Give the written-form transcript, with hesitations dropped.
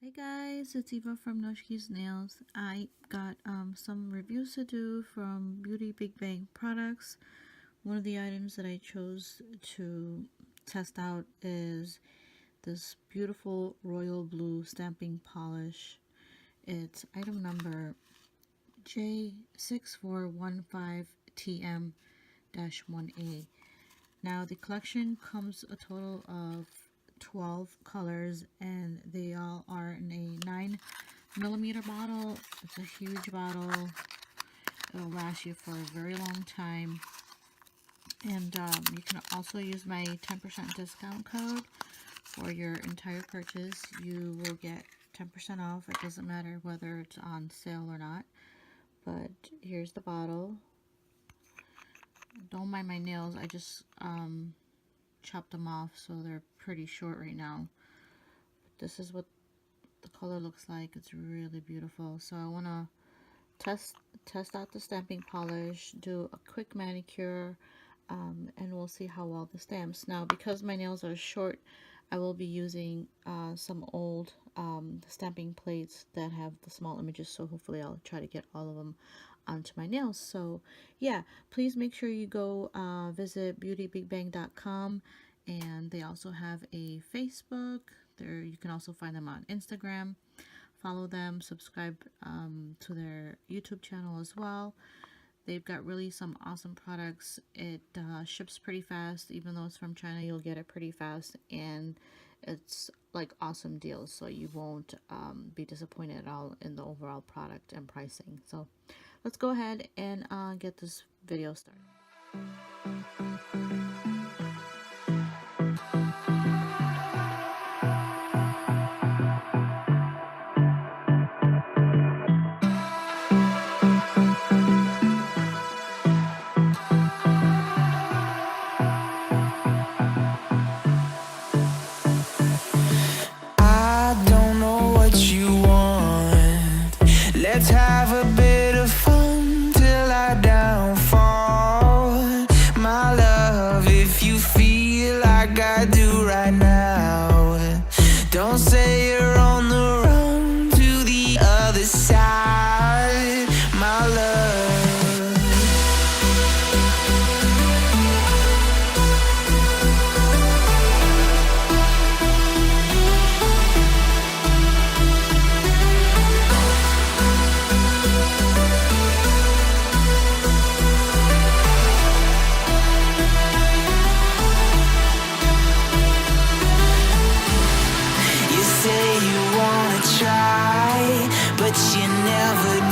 Hey guys, it's Eva from Noshki's Nails. I got some reviews to do from Beauty Big Bang products. One of the items that I chose to test out is this beautiful royal blue stamping polish. It's item number J6415TM-1A. Now the collection comes a total of 12 colors, and they all are in a 9mm bottle. It's a huge bottle. It'll last you for a very long time. And you can also use my 10% discount code for your entire purchase. You will get 10% off. It doesn't matter whether it's on sale or not. But here's the bottle. Don't mind my nails. I just chopped them off, so they're pretty short right now. But this is what the color looks like. It's really beautiful. So I want to test out the stamping polish, do a quick manicure, and we'll see how well this stamps. Now, because my nails are short, I will be using some old stamping plates that have the small images, so hopefully I'll try to get all of them onto my nails. So yeah, please make sure you go visit beautybigbang.com, and they also have a Facebook. There you can also find them on Instagram. Follow them, subscribe to their YouTube channel as well. They've got really some awesome products. It ships pretty fast. Even though it's from China, you'll get it pretty fast, and it's like awesome deals, so you won't be disappointed at all in the overall product and pricing. So let's go ahead and get this video started. Let's have a bit of fun till I downfall. My love, if you feel like I do right now, don't say you're on the run to the other side, my love. But you never